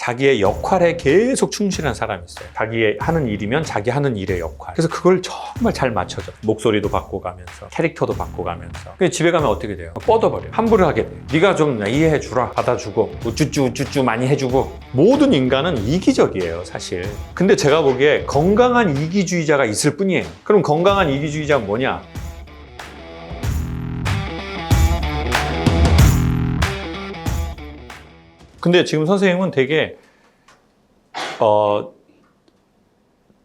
자기의 역할에 계속 충실한 사람이 있어요. 자기 하는 일이면 자기 하는 일의 역할. 그래서 그걸 정말 잘 맞춰줘. 목소리도 바꿔가면서 캐릭터도 바꿔가면서. 근데 집에 가면 어떻게 돼요? 뻗어버려요. 함부로 하게 돼요. 네가 좀 이해해 주라. 받아주고 우쭈쭈 많이 해주고. 모든 인간은 이기적이에요, 사실. 근데 제가 보기에 건강한 이기주의자가 있을 뿐이에요. 그럼 건강한 이기주의자는 뭐냐? 근데 지금 선생님은 되게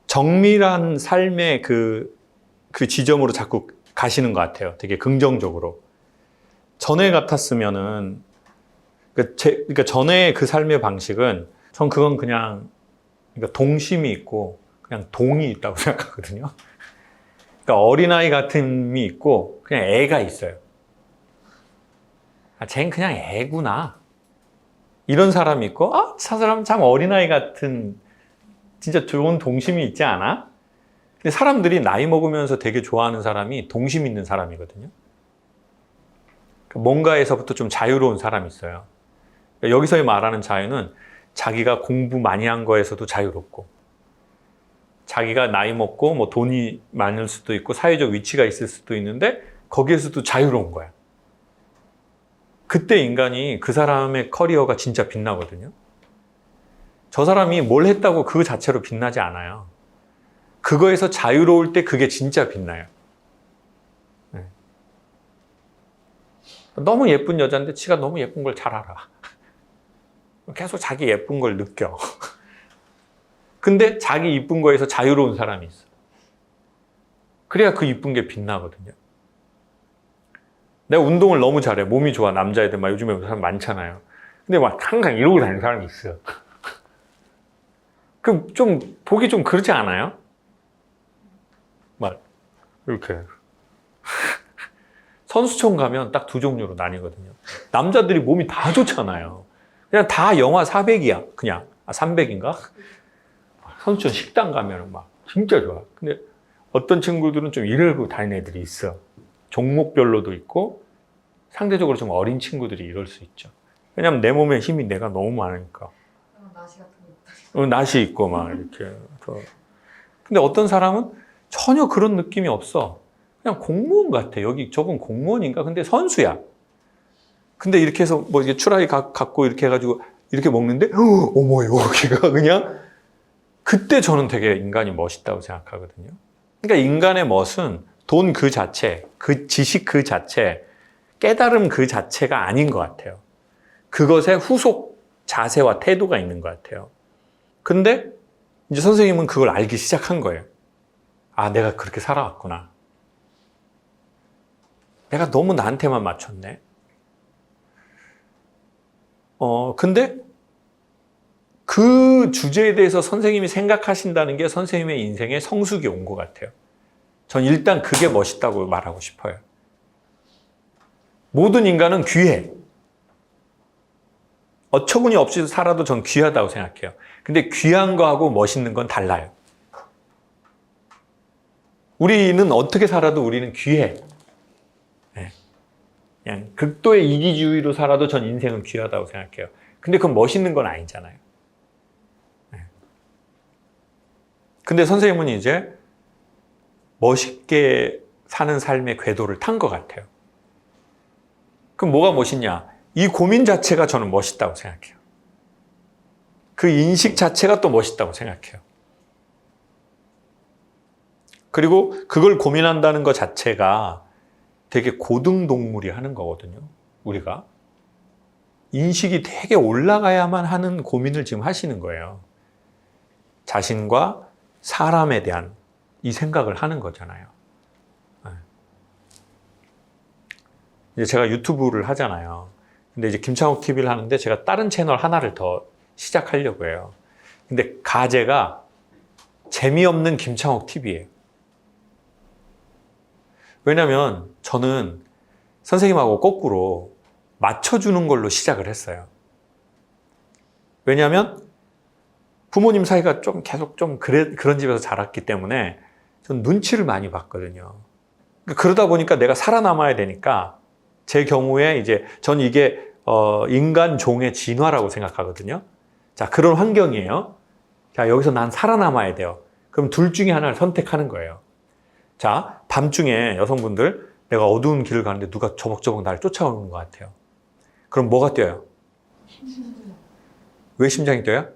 정밀한 삶의 그 지점으로 자꾸 가시는 것 같아요. 되게 긍정적으로. 전에 같았으면은 그러니까 전에 그 삶의 방식은 전 그건 그냥 그러니까 동심이 있고 그냥 동이 있다고 생각하거든요. 그러니까 어린아이 같음이 있고 그냥 애가 있어요. 아, 쟤는 그냥 애구나. 이런 사람이 있고, 저 사람 참 어린아이 같은 진짜 좋은 동심이 있지 않아? 근데 사람들이 나이 먹으면서 되게 좋아하는 사람이 동심 있는 사람이거든요. 뭔가에서부터 좀 자유로운 사람이 있어요. 여기서의 말하는 자유는 자기가 공부 많이 한 거에서도 자유롭고, 자기가 나이 먹고 뭐 돈이 많을 수도 있고 사회적 위치가 있을 수도 있는데 거기에서도 자유로운 거야. 그때 인간이 그 사람의 커리어가 진짜 빛나거든요. 저 사람이 뭘 했다고 그 자체로 빛나지 않아요. 그거에서 자유로울 때 그게 진짜 빛나요. 네. 너무 예쁜 여자인데 지가 너무 예쁜 걸 잘 알아. 계속 자기 예쁜 걸 느껴. 근데 자기 이쁜 거에서 자유로운 사람이 있어. 그래야 그 이쁜 게 빛나거든요. 내가 운동을 너무 잘해. 몸이 좋아. 남자애들 막 요즘에 사람 많잖아요. 근데 막 항상 이러고 다니는 사람이 있어요. 그 좀 보기 좀 그렇지 않아요? 막 이렇게 선수촌 가면 딱 두 종류로 나뉘거든요. 남자들이 몸이 다 좋잖아요. 그냥 다 영하 400이야. 그냥 300인가? 선수촌 식당 가면 막 진짜 좋아. 근데 어떤 친구들은 좀 이러고 다니는 애들이 있어. 종목별로도 있고 상대적으로 좀 어린 친구들이 이럴 수 있죠. 왜냐면 내 몸에 힘이 내가 너무 많으니까. 나시 같은 거. 나시 있고 막 이렇게. 근데 어떤 사람은 전혀 그런 느낌이 없어. 그냥 공무원 같아. 여기 저건 공무원인가? 근데 선수야. 근데 이렇게 해서 뭐 이게 추라이 갖고 이렇게 해가지고 이렇게 먹는데 어머 여기가 그냥 그때 저는 되게 인간이 멋있다고 생각하거든요. 그러니까 인간의 멋은 돈 그 자체, 그 지식 그 자체, 깨달음 그 자체가 아닌 것 같아요. 그것에 후속 자세와 태도가 있는 것 같아요. 근데 이제 선생님은 그걸 알기 시작한 거예요. 아, 내가 그렇게 살아왔구나. 내가 너무 나한테만 맞췄네. 근데 그 주제에 대해서 선생님이 생각하신다는 게 선생님의 인생에 성숙이 온 것 같아요. 전 일단 그게 멋있다고 말하고 싶어요. 모든 인간은 귀해. 어처구니 없이 살아도 전 귀하다고 생각해요. 근데 귀한 거하고 멋있는 건 달라요. 우리는 어떻게 살아도 우리는 귀해. 네. 그냥 극도의 이기주의로 살아도 전 인생은 귀하다고 생각해요. 근데 그건 멋있는 건 아니잖아요. 네. 근데 선생님은 이제 멋있게 사는 삶의 궤도를 탄 것 같아요. 그럼 뭐가 멋있냐? 이 고민 자체가 저는 멋있다고 생각해요. 그 인식 자체가 또 멋있다고 생각해요. 그리고 그걸 고민한다는 것 자체가 되게 고등동물이 하는 거거든요. 우리가. 인식이 되게 올라가야만 하는 고민을 지금 하시는 거예요. 자신과 사람에 대한 이 생각을 하는 거잖아요. 이제 제가 유튜브를 하잖아요. 근데 이제 김창욱 TV를 하는데 제가 다른 채널 하나를 더 시작하려고 해요. 근데 가제가 재미없는 김창욱 TV예요. 왜냐면 저는 선생님하고 거꾸로 맞춰주는 걸로 시작을 했어요. 왜냐면 부모님 사이가 좀 계속 좀 그런 집에서 자랐기 때문에 전 눈치를 많이 봤거든요. 그러다 보니까 내가 살아남아야 되니까 제 경우에 이제 전 이게 인간 종의 진화라고 생각하거든요. 자, 그런 환경이에요. 자, 여기서 난 살아남아야 돼요. 그럼 둘 중에 하나를 선택하는 거예요. 자, 밤중에 여성분들, 내가 어두운 길을 가는데 누가 저벅저벅 나를 쫓아오는 것 같아요. 그럼 뭐가 뛰어요? 왜 심장이 뛰어요?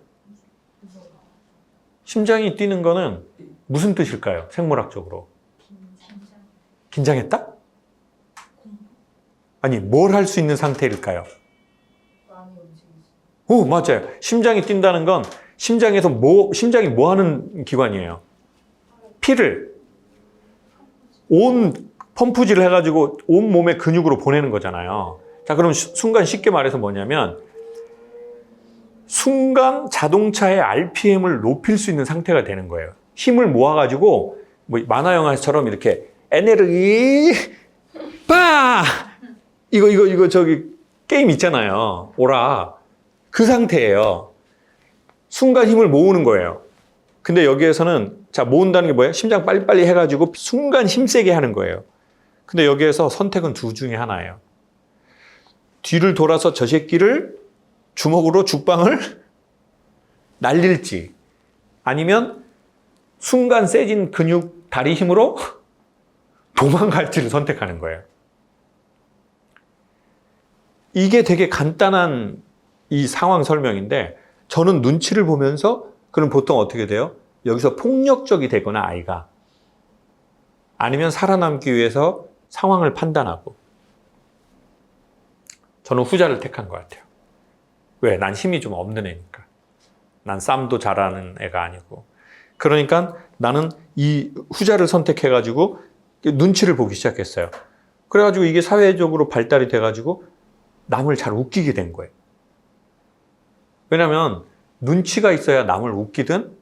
심장이 뛰는 거는 무슨 뜻일까요? 생물학적으로. 긴장했다? 아니, 뭘 할 수 있는 상태일까요? 많이 움직이지. 오, 맞아요. 심장이 뛴다는 건 심장에서 심장이 뭐 하는 기관이에요? 피를 온 펌프질을 해가지고 온 몸의 근육으로 보내는 거잖아요. 자, 그럼 순간 쉽게 말해서 뭐냐면 순간 자동차의 RPM을 높일 수 있는 상태가 되는 거예요. 힘을 모아가지고 뭐 만화 영화처럼 이렇게 에너지 빠 이거 저기 게임 있잖아요. 오라 그 상태예요. 순간 힘을 모으는 거예요. 근데 여기에서는 자 모은다는 게 뭐예요? 심장 빨리빨리 해가지고 순간 힘세게 하는 거예요. 근데 여기에서 선택은 둘 중에 하나예요. 뒤를 돌아서 저 새끼를 주먹으로 죽방을 날릴지 아니면 순간 세진 근육 다리 힘으로 도망갈지를 선택하는 거예요. 이게 되게 간단한 이 상황 설명인데 저는 눈치를 보면서 그럼 보통 어떻게 돼요? 여기서 폭력적이 되거나 아이가 아니면 살아남기 위해서 상황을 판단하고 저는 후자를 택한 것 같아요. 왜? 난 힘이 좀 없는 애니까. 난 싸움도 잘하는 애가 아니고. 그러니까 나는 이 후자를 선택해가지고 눈치를 보기 시작했어요. 그래가지고 이게 사회적으로 발달이 돼가지고 남을 잘 웃기게 된 거예요. 왜냐면 눈치가 있어야 남을 웃기든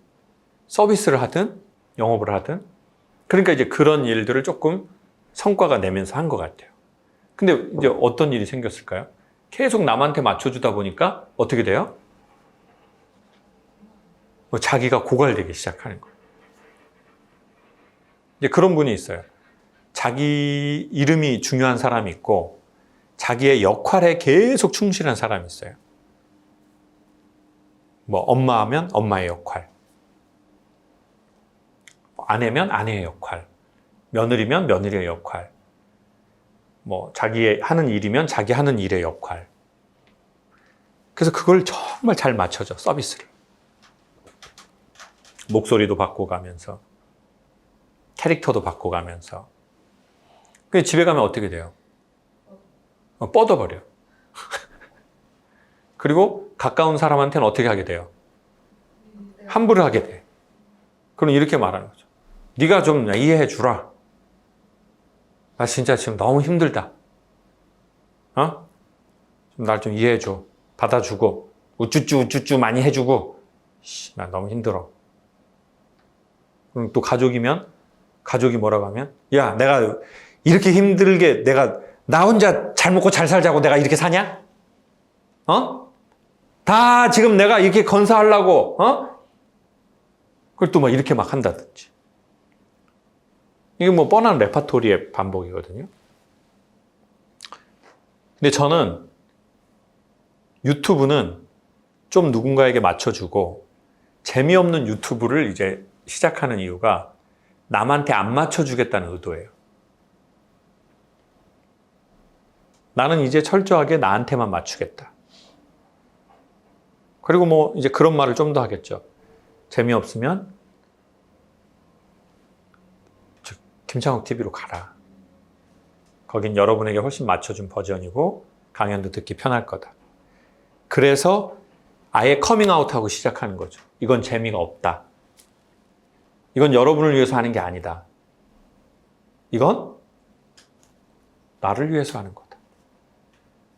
서비스를 하든 영업을 하든 그러니까 이제 그런 일들을 조금 성과가 내면서 한 것 같아요. 근데 이제 어떤 일이 생겼을까요? 계속 남한테 맞춰주다 보니까 어떻게 돼요? 자기가 고갈되기 시작하는 거예요. 이제 그런 분이 있어요. 자기 이름이 중요한 사람이 있고 자기의 역할에 계속 충실한 사람이 있어요. 뭐 엄마하면 엄마의 역할, 아내면 아내의 역할, 며느리면 며느리의 역할, 뭐 자기의 하는 일이면 자기 하는 일의 역할. 그래서 그걸 정말 잘 맞춰줘, 서비스를. 목소리도 바꿔가면서 캐릭터도 바꿔가면서. 근데 집에 가면 어떻게 돼요? 뻗어버려. 그리고 가까운 사람한테는 어떻게 하게 돼요? 함부로 하게 돼. 그럼 이렇게 말하는 거죠. 네가 좀 이해해 주라. 나 진짜 지금 너무 힘들다. 어? 날 좀 이해해 줘. 받아주고 우쭈쭈 많이 해주고. 나 너무 힘들어. 그럼 또 가족이면 가족이 뭐라고 하면 야 내가 이렇게 힘들게 내가 나 혼자 잘 먹고 잘 살자고 내가 이렇게 사냐? 어? 다 지금 내가 이렇게 건사하려고 어? 그걸 또 막 이렇게 막 한다든지. 이게 뭐 뻔한 레파토리의 반복이거든요. 근데 저는 유튜브는 좀 누군가에게 맞춰주고 재미없는 유튜브를 이제 시작하는 이유가 남한테 안 맞춰주겠다는 의도예요. 나는 이제 철저하게 나한테만 맞추겠다. 그리고 뭐 이제 그런 말을 좀 더 하겠죠. 재미없으면 김창욱 TV로 가라. 거긴 여러분에게 훨씬 맞춰준 버전이고 강연도 듣기 편할 거다. 그래서 아예 커밍아웃하고 시작하는 거죠. 이건 재미가 없다. 이건 여러분을 위해서 하는 게 아니다. 이건 나를 위해서 하는 거다.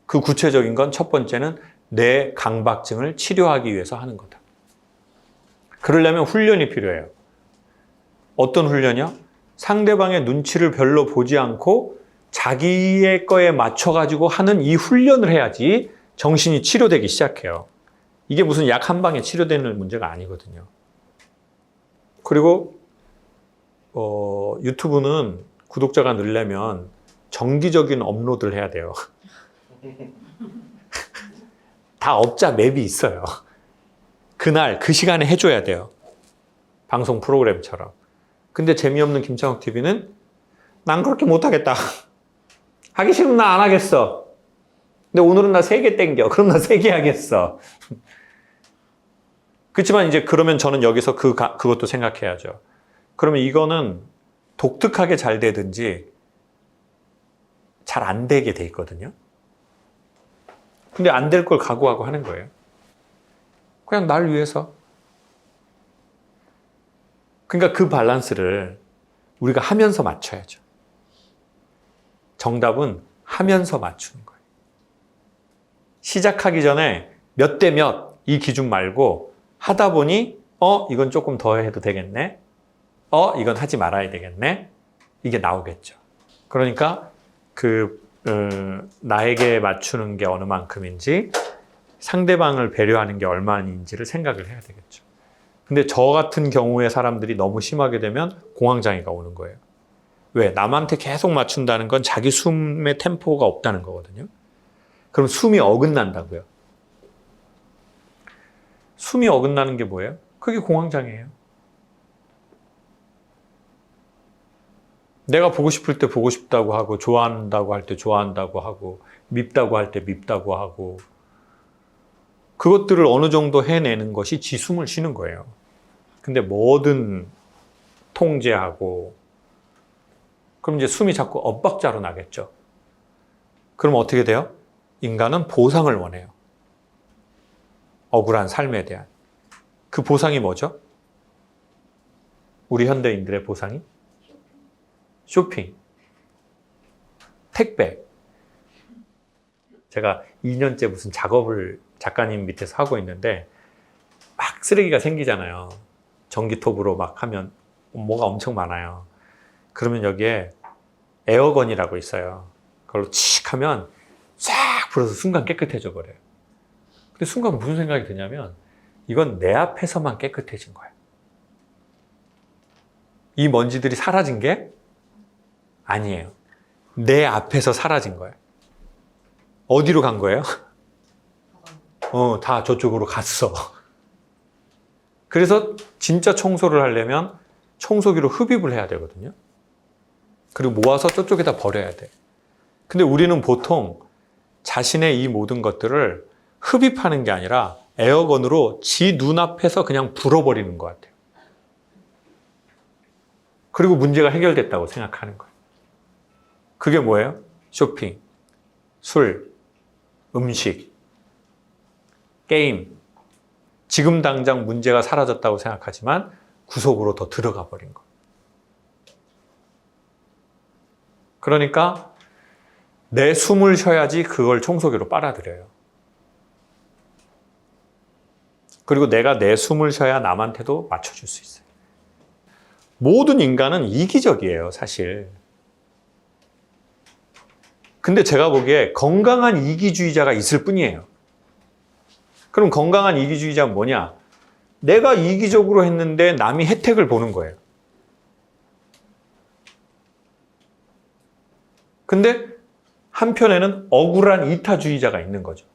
그 구체적인 건 첫 번째는 내 강박증을 치료하기 위해서 하는 거다. 그러려면 훈련이 필요해요. 어떤 훈련이요? 상대방의 눈치를 별로 보지 않고 자기의 거에 맞춰가지고 하는 이 훈련을 해야지 정신이 치료되기 시작해요. 이게 무슨 약 한 방에 치료되는 문제가 아니거든요. 그리고 유튜브는 구독자가 늘려면 정기적인 업로드를 해야 돼요. 다 업자 맵이 있어요. 그날 그 시간에 해줘야 돼요. 방송 프로그램처럼. 근데 재미없는 김창욱 TV는 난 그렇게 못하겠다. 하기 싫으면 나 안 하겠어. 근데 오늘은 나 3개 땡겨. 그럼 나 3개 하겠어. 그렇지만 이제 그러면 저는 여기서 그것도 생각해야죠. 그러면 이거는 독특하게 잘 되든지 잘 안 되게 돼 있거든요. 근데 안 될 걸 각오하고 하는 거예요. 그냥 날 위해서. 그러니까 그 밸런스를 우리가 하면서 맞춰야죠. 정답은 하면서 맞추는 거예요. 시작하기 전에 몇 대 몇 이 기준 말고 하다 보니 이건 조금 더 해도 되겠네. 이건 하지 말아야 되겠네. 이게 나오겠죠. 그러니까 나에게 맞추는 게 어느 만큼인지 상대방을 배려하는 게 얼마인지를 생각을 해야 되겠죠. 근데 저 같은 경우의 사람들이 너무 심하게 되면 공황장애가 오는 거예요. 왜? 남한테 계속 맞춘다는 건 자기 숨의 템포가 없다는 거거든요. 그럼 숨이 어긋난다고요. 숨이 어긋나는 게 뭐예요? 그게 공황장애예요. 내가 보고 싶을 때 보고 싶다고 하고, 좋아한다고 할 때 좋아한다고 하고, 밉다고 할 때 밉다고 하고, 그것들을 어느 정도 해내는 것이 지 숨을 쉬는 거예요. 근데 뭐든 통제하고, 그럼 이제 숨이 자꾸 엇박자로 나겠죠. 그럼 어떻게 돼요? 인간은 보상을 원해요. 억울한 삶에 대한. 그 보상이 뭐죠? 우리 현대인들의 보상이? 쇼핑, 택배. 제가 2년째 무슨 작업을 작가님 밑에서 하고 있는데 막 쓰레기가 생기잖아요. 전기톱으로 막 하면 뭐가 엄청 많아요. 그러면 여기에 에어건이라고 있어요. 그걸로 칙 하면 싹 불어서 순간 깨끗해져 버려요. 근데 순간 무슨 생각이 드냐면 이건 내 앞에서만 깨끗해진 거예요. 이 먼지들이 사라진 게 아니에요. 내 앞에서 사라진 거예요. 어디로 간 거예요? 다 저쪽으로 갔어. 그래서 진짜 청소를 하려면 청소기로 흡입을 해야 되거든요. 그리고 모아서 저쪽에다 버려야 돼. 근데 우리는 보통 자신의 이 모든 것들을 흡입하는 게 아니라 에어건으로 지 눈앞에서 그냥 불어버리는 것 같아요. 그리고 문제가 해결됐다고 생각하는 거예요. 그게 뭐예요? 쇼핑, 술, 음식, 게임. 지금 당장 문제가 사라졌다고 생각하지만 구속으로 더 들어가 버린 거. 그러니까 내 숨을 쉬어야지 그걸 청소기로 빨아들여요. 그리고 내가 내 숨을 쉬어야 남한테도 맞춰줄 수 있어요. 모든 인간은 이기적이에요, 사실. 근데 제가 보기에 건강한 이기주의자가 있을 뿐이에요. 그럼 건강한 이기주의자는 뭐냐? 내가 이기적으로 했는데 남이 혜택을 보는 거예요. 근데 한편에는 억울한 이타주의자가 있는 거죠.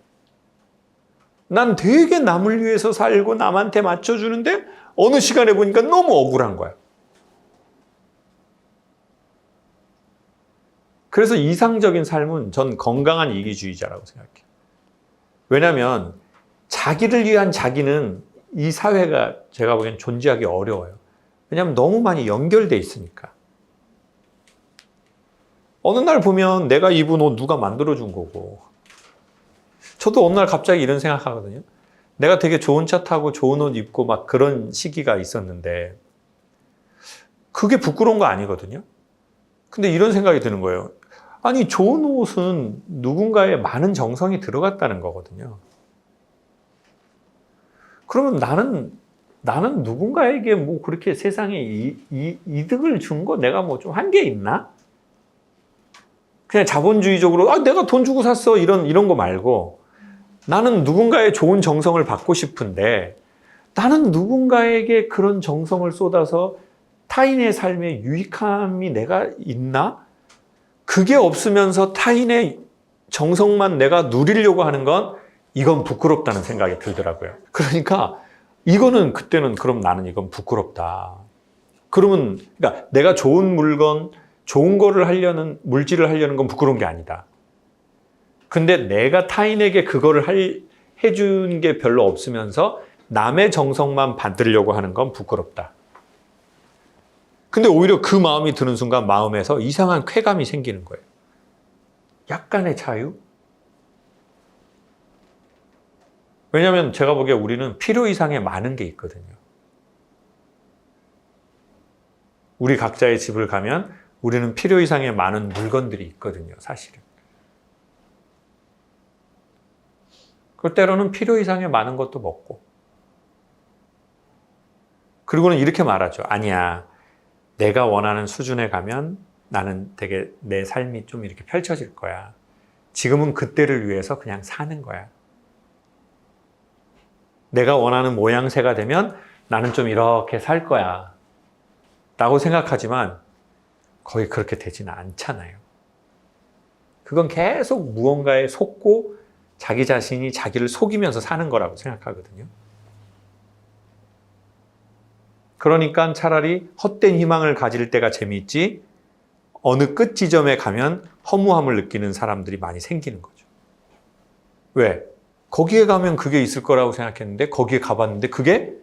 난 되게 남을 위해서 살고 남한테 맞춰주는데 어느 시간에 보니까 너무 억울한 거야. 그래서 이상적인 삶은 전 건강한 이기주의자라고 생각해요. 왜냐하면 자기를 위한 자기는 이 사회가 제가 보기엔 존재하기 어려워요. 왜냐하면 너무 많이 연결돼 있으니까. 어느 날 보면 내가 입은 옷 누가 만들어준 거고. 저도 어느 날 갑자기 이런 생각하거든요. 내가 되게 좋은 차 타고 좋은 옷 입고 막 그런 시기가 있었는데 그게 부끄러운 거 아니거든요. 근데 이런 생각이 드는 거예요. 아니, 좋은 옷은 누군가의 많은 정성이 들어갔다는 거거든요. 그러면 나는 누군가에게 뭐 그렇게 세상에 이득을 준 거 내가 뭐 좀 한 게 있나? 그냥 자본주의적으로 내가 돈 주고 샀어 이런 거 말고 나는 누군가의 좋은 정성을 받고 싶은데 나는 누군가에게 그런 정성을 쏟아서 타인의 삶에 유익함이 내가 있나? 그게 없으면서 타인의 정성만 내가 누리려고 하는 건 이건 부끄럽다는 생각이 들더라고요. 그러니까 이거는 그때는 그럼 나는 이건 부끄럽다. 그러면 그러니까 내가 좋은 물건, 좋은 거를 하려는 물질을 하려는 건 부끄러운 게 아니다. 근데 내가 타인에게 그거를 해준 게 별로 없으면서 남의 정성만 받으려고 하는 건 부끄럽다. 근데 오히려 그 마음이 드는 순간 마음에서 이상한 쾌감이 생기는 거예요. 약간의 자유? 왜냐하면 제가 보기에 우리는 필요 이상의 많은 게 있거든요. 우리 각자의 집을 가면 우리는 필요 이상의 많은 물건들이 있거든요, 사실은. 그 때로는 필요 이상의 많은 것도 먹고. 그리고는 이렇게 말하죠. 아니야, 내가 원하는 수준에 가면 나는 되게 내 삶이 좀 이렇게 펼쳐질 거야. 지금은 그때를 위해서 그냥 사는 거야. 내가 원하는 모양새가 되면 나는 좀 이렇게 살 거야. 라고 생각하지만 거의 그렇게 되지는 않잖아요. 그건 계속 무언가에 속고 자기 자신이 자기를 속이면서 사는 거라고 생각하거든요. 그러니까 차라리 헛된 희망을 가질 때가 재미있지 어느 끝 지점에 가면 허무함을 느끼는 사람들이 많이 생기는 거죠. 왜? 거기에 가면 그게 있을 거라고 생각했는데 거기에 가봤는데 그게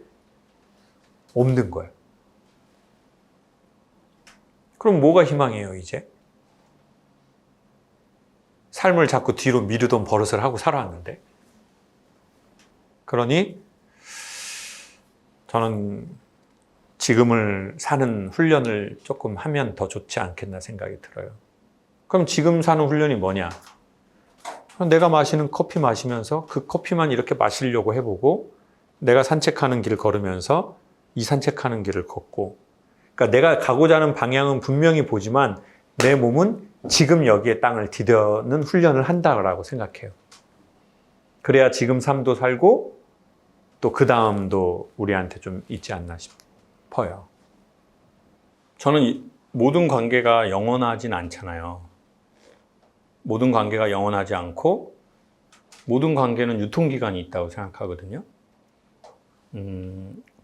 없는 거예요. 그럼 뭐가 희망이에요, 이제? 삶을 자꾸 뒤로 미루던 버릇을 하고 살아왔는데. 그러니 저는 지금을 사는 훈련을 조금 하면 더 좋지 않겠나 생각이 들어요. 그럼 지금 사는 훈련이 뭐냐? 내가 마시는 커피 마시면서 그 커피만 이렇게 마시려고 해보고 내가 산책하는 길 걸으면서 이 산책하는 길을 걷고 그러니까 내가 가고자 하는 방향은 분명히 보지만 내 몸은 지금 여기에 땅을 디뎌는 훈련을 한다고 생각해요. 그래야 지금 삶도 살고 또 그 다음도 우리한테 좀 있지 않나 싶어요. 저는 모든 관계가 영원하진 않잖아요. 모든 관계가 영원하지 않고 모든 관계는 유통기간이 있다고 생각하거든요.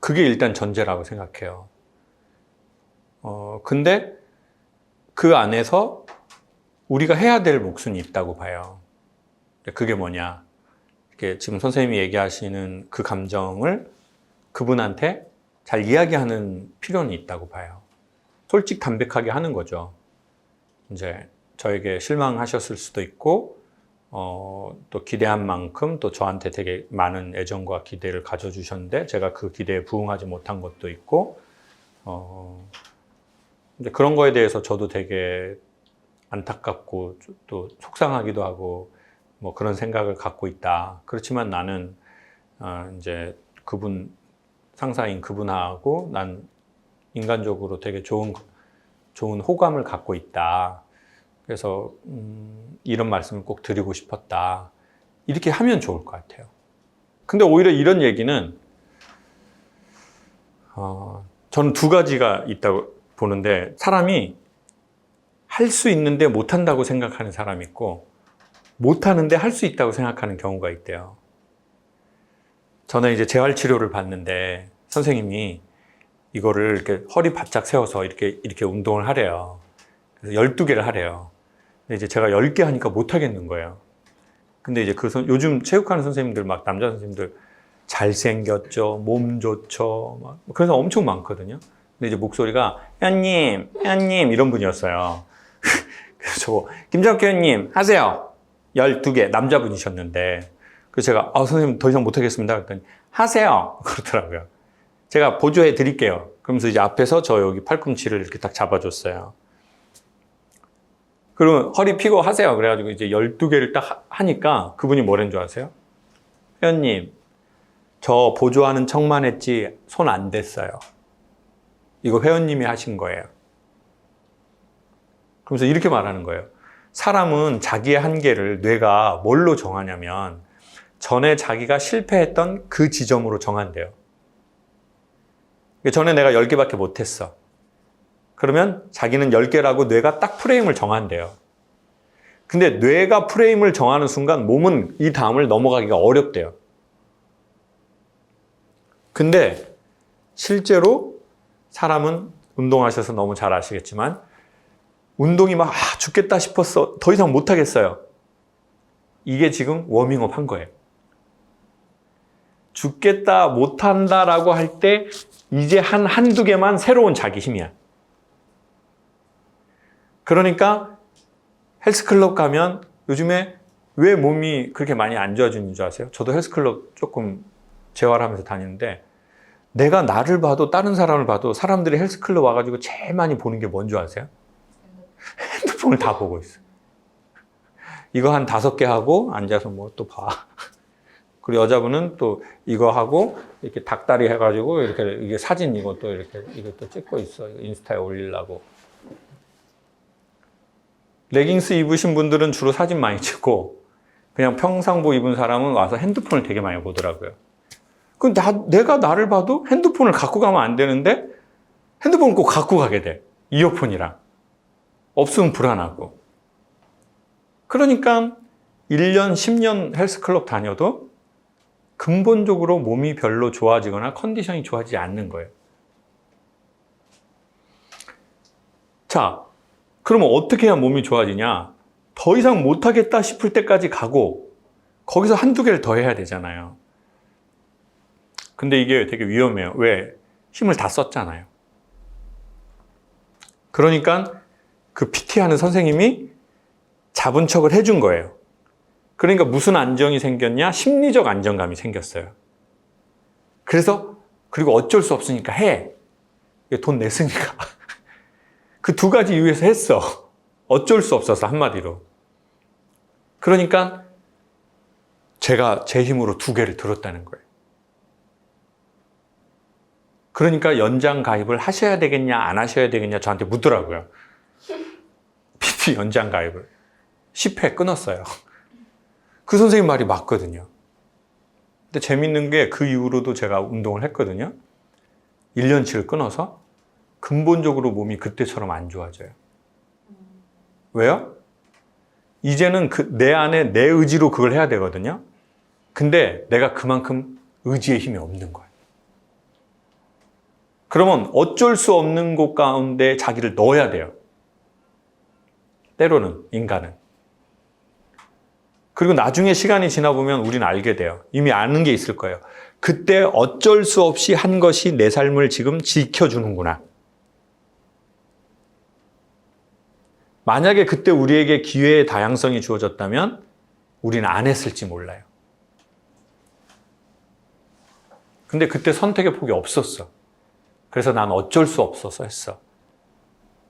그게 일단 전제라고 생각해요. 근데 그 안에서 우리가 해야 될 몫은 있다고 봐요. 그게 뭐냐? 이렇게 지금 선생님이 얘기하시는 그 감정을 그분한테 잘 이야기하는 필요는 있다고 봐요. 솔직 담백하게 하는 거죠. 이제 저에게 실망하셨을 수도 있고, 또 기대한 만큼 또 저한테 되게 많은 애정과 기대를 가져주셨는데 제가 그 기대에 부응하지 못한 것도 있고, 근데 그런 거에 대해서 저도 되게 안타깝고 또 속상하기도 하고 뭐 그런 생각을 갖고 있다. 그렇지만 나는 이제 그분 상사인 그분하고 난 인간적으로 되게 좋은 호감을 갖고 있다. 그래서 이런 말씀을 꼭 드리고 싶었다. 이렇게 하면 좋을 것 같아요. 근데 오히려 이런 얘기는 저는 두 가지가 있다고 보는데 사람이 할 수 있는데 못한다고 생각하는 사람이 있고 못하는데 할 수 있다고 생각하는 경우가 있대요. 저는 이제 재활치료를 받는데 선생님이 이거를 이렇게 허리 바짝 세워서 이렇게 운동을 하래요. 그래서 12개를 하래요. 근데 이제 제가 10개 하니까 못하겠는 거예요. 근데 이제 요즘 체육하는 선생님들 막 남자 선생님들 잘생겼죠, 몸 좋죠, 막 그래서 엄청 많거든요. 근데 이제 목소리가 회원님 이런 분이었어요. 그래서 저 김정규 회원님 하세요. 12개 남자분이셨는데 그래서 제가 선생님 더 이상 못하겠습니다. 그랬더니 하세요. 그러더라고요. 제가 보조해 드릴게요. 그러면서 이제 앞에서 저 여기 팔꿈치를 이렇게 딱 잡아줬어요. 그러면 허리 펴고 하세요. 그래가지고 이제 12개를 딱 하니까 그분이 뭐라는 줄 아세요? 회원님, 저 보조하는 척만 했지 손 안 댔어요. 이거 회원님이 하신 거예요. 그러면서 이렇게 말하는 거예요. 사람은 자기의 한계를 뇌가 뭘로 정하냐면 전에 자기가 실패했던 그 지점으로 정한대요. 전에 내가 10개밖에 못했어. 그러면 자기는 10개라고 뇌가 딱 프레임을 정한대요. 근데 뇌가 프레임을 정하는 순간 몸은 이 다음을 넘어가기가 어렵대요. 근데 실제로 사람은 운동하셔서 너무 잘 아시겠지만 운동이 막 죽겠다 싶었어. 더 이상 못 하겠어요. 이게 지금 워밍업 한 거예요. 죽겠다 못한다라고 할 때 이제 한두 개만 새로운 자기 힘이야. 그러니까 헬스클럽 가면 요즘에 왜 몸이 그렇게 많이 안 좋아지는 줄 아세요? 저도 헬스클럽 조금 재활하면서 다니는데 내가 나를 봐도 다른 사람을 봐도 사람들이 헬스클럽 와가지고 제일 많이 보는 게 뭔 줄 아세요? 핸드폰을 다 보고 있어요. 이거 한 5개 하고 앉아서 뭐 또 봐. 그리고 여자분은 또 이거 하고 이렇게 닭다리 해가지고 이렇게 이게 사진 이것도 이렇게 이것도 찍고 있어. 인스타에 올리려고. 레깅스 입으신 분들은 주로 사진 많이 찍고 그냥 평상복 입은 사람은 와서 핸드폰을 되게 많이 보더라고요. 그럼 내가 나를 봐도 핸드폰을 갖고 가면 안 되는데 핸드폰을 꼭 갖고 가게 돼. 이어폰이랑. 없으면 불안하고. 그러니까 1년, 10년 헬스클럽 다녀도 근본적으로 몸이 별로 좋아지거나 컨디션이 좋아지지 않는 거예요. 자, 그러면 어떻게 해야 몸이 좋아지냐? 더 이상 못하겠다 싶을 때까지 가고 거기서 한두 개를 더 해야 되잖아요. 근데 이게 되게 위험해요. 왜? 힘을 다 썼잖아요. 그러니까 그 PT 하는 선생님이 잡은 척을 해준 거예요. 그러니까 무슨 안정이 생겼냐? 심리적 안정감이 생겼어요. 그래서 그리고 어쩔 수 없으니까 해. 돈 냈으니까. 그 2가지 이유에서 했어. 어쩔 수 없어서 한마디로. 그러니까 제가 제 힘으로 2개를 들었다는 거예요. 그러니까 연장 가입을 하셔야 되겠냐 안 하셔야 되겠냐 저한테 묻더라고요. PT 연장 가입을 10회 끊었어요. 그 선생님 말이 맞거든요. 근데 재밌는 게 그 이후로도 제가 운동을 했거든요. 1년치를 끊어서 근본적으로 몸이 그때처럼 안 좋아져요. 왜요? 이제는 내 안에 내 의지로 그걸 해야 되거든요. 근데 내가 그만큼 의지의 힘이 없는 거예요. 그러면 어쩔 수 없는 곳 가운데 자기를 넣어야 돼요. 때로는 인간은. 그리고 나중에 시간이 지나보면 우리는 알게 돼요. 이미 아는 게 있을 거예요. 그때 어쩔 수 없이 한 것이 내 삶을 지금 지켜주는구나. 만약에 그때 우리에게 기회의 다양성이 주어졌다면 우리는 안 했을지 몰라요. 근데 그때 선택의 폭이 없었어. 그래서 난 어쩔 수 없어서 했어.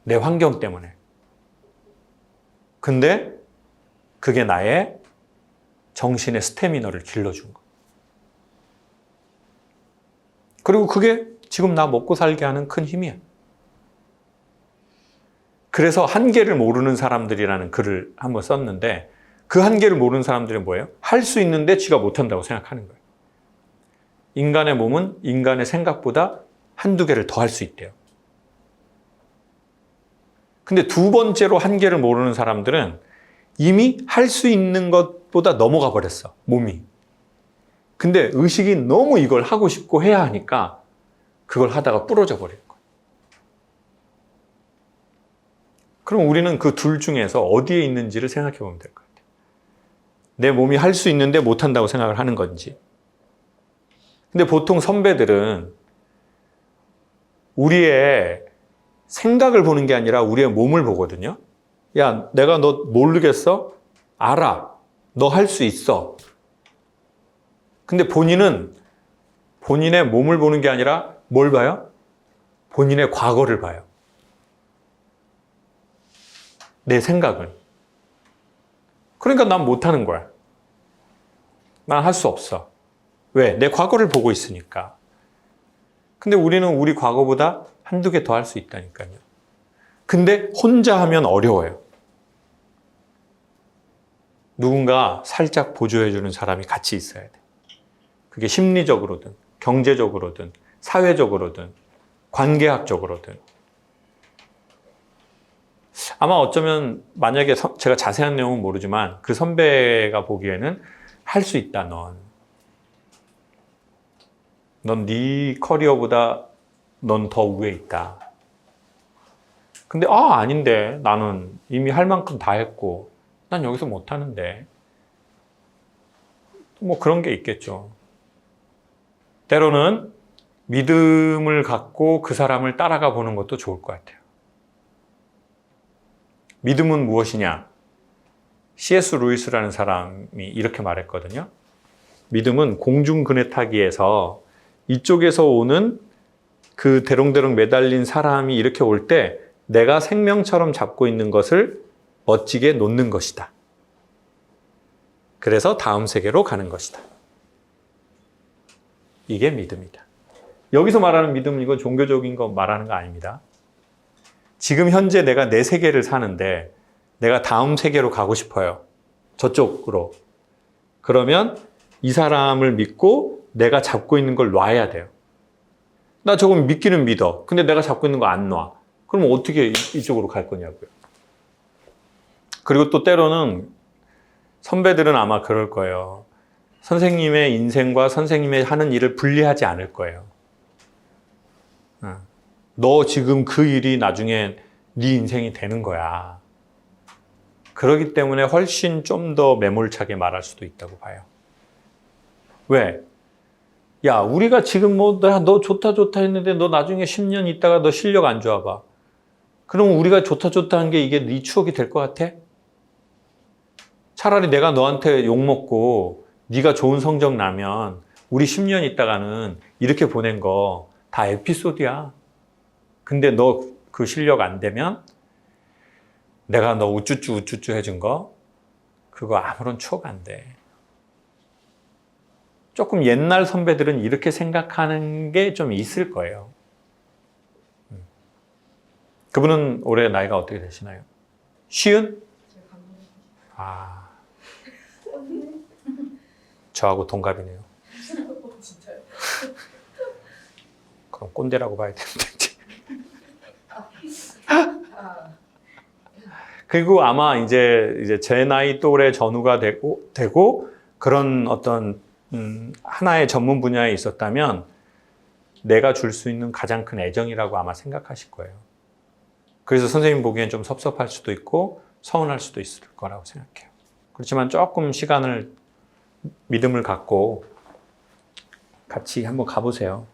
내 환경 때문에. 근데 그게 나의 정신의 스태미너를 길러준 거. 그리고 그게 지금 나 먹고 살게 하는 큰 힘이야. 그래서 한계를 모르는 사람들이라는 글을 한번 썼는데 그 한계를 모르는 사람들은 뭐예요? 할 수 있는데 지가 못한다고 생각하는 거예요. 인간의 몸은 인간의 생각보다 한두 개를 더 할 수 있대요. 근데 2번째로 한계를 모르는 사람들은 이미 할 수 있는 것보다 넘어가 버렸어, 몸이. 근데 의식이 너무 이걸 하고 싶고 해야 하니까 그걸 하다가 부러져 버리는 거예요. 그럼 우리는 그 둘 중에서 어디에 있는지를 생각해 보면 될 것 같아요. 내 몸이 할 수 있는데 못한다고 생각을 하는 건지. 근데 보통 선배들은 우리의 생각을 보는 게 아니라 우리의 몸을 보거든요. 야, 내가 너 모르겠어? 알아. 너 할 수 있어. 근데 본인은 본인의 몸을 보는 게 아니라 뭘 봐요? 본인의 과거를 봐요. 내 생각을. 그러니까 난 못하는 거야. 난 할 수 없어. 왜? 내 과거를 보고 있으니까. 근데 우리는 우리 과거보다 한두 개 더 할 수 있다니까요. 근데 혼자 하면 어려워요. 누군가 살짝 보조해주는 사람이 같이 있어야 돼. 그게 심리적으로든, 경제적으로든, 사회적으로든, 관계학적으로든. 아마 어쩌면 만약에 제가 자세한 내용은 모르지만 그 선배가 보기에는 할 수 있다, 넌. 넌 네 커리어보다 넌 더 위에 있다. 근데 아닌데 나는 이미 할 만큼 다 했고 난 여기서 못 하는데. 뭐 그런 게 있겠죠. 때로는 믿음을 갖고 그 사람을 따라가 보는 것도 좋을 것 같아요. 믿음은 무엇이냐? C.S. 루이스라는 사람이 이렇게 말했거든요. 믿음은 공중그네타기에서 이쪽에서 오는 그 대롱대롱 매달린 사람이 이렇게 올 때 내가 생명처럼 잡고 있는 것을 멋지게 놓는 것이다. 그래서 다음 세계로 가는 것이다. 이게 믿음이다. 여기서 말하는 믿음은 이건 종교적인 거 말하는 거 아닙니다. 지금 현재 내가 내 세계를 사는데 내가 다음 세계로 가고 싶어요. 저쪽으로. 그러면 이 사람을 믿고 내가 잡고 있는 걸 놔야 돼요. 나 저건 믿기는 믿어. 근데 내가 잡고 있는 거 안 놔. 그러면 어떻게 이쪽으로 갈 거냐고요. 그리고 또 때로는 선배들은 아마 그럴 거예요. 선생님의 인생과 선생님의 하는 일을 분리하지 않을 거예요. 너 지금 그 일이 나중에 네 인생이 되는 거야. 그렇기 때문에 훨씬 좀 더 매몰차게 말할 수도 있다고 봐요. 왜? 야, 우리가 지금 너 좋다 했는데 너 나중에 10년 있다가 너 실력 안 좋아봐. 그럼 우리가 좋다 한 게 이게 네 추억이 될 것 같아? 차라리 내가 너한테 욕먹고 네가 좋은 성적 나면 우리 10년 있다가는 이렇게 보낸 거 다 에피소드야. 근데 너 그 실력 안 되면 내가 너 우쭈쭈 해준 거 그거 아무런 추억 안 돼. 조금 옛날 선배들은 이렇게 생각하는 게 좀 있을 거예요. 그분은 올해 나이가 어떻게 되시나요? 50? 제가 감독님. 아, 저하고 동갑이네요. 진짜요? 그럼 꼰대라고 봐야 되는데. 그리고 아마 이제 제 나이 또래 전후가 되고 그런 어떤 하나의 전문 분야에 있었다면 내가 줄 수 있는 가장 큰 애정이라고 아마 생각하실 거예요. 그래서 선생님 보기엔 좀 섭섭할 수도 있고 서운할 수도 있을 거라고 생각해요. 그렇지만 조금 시간을 믿음을 갖고 같이 한번 가보세요.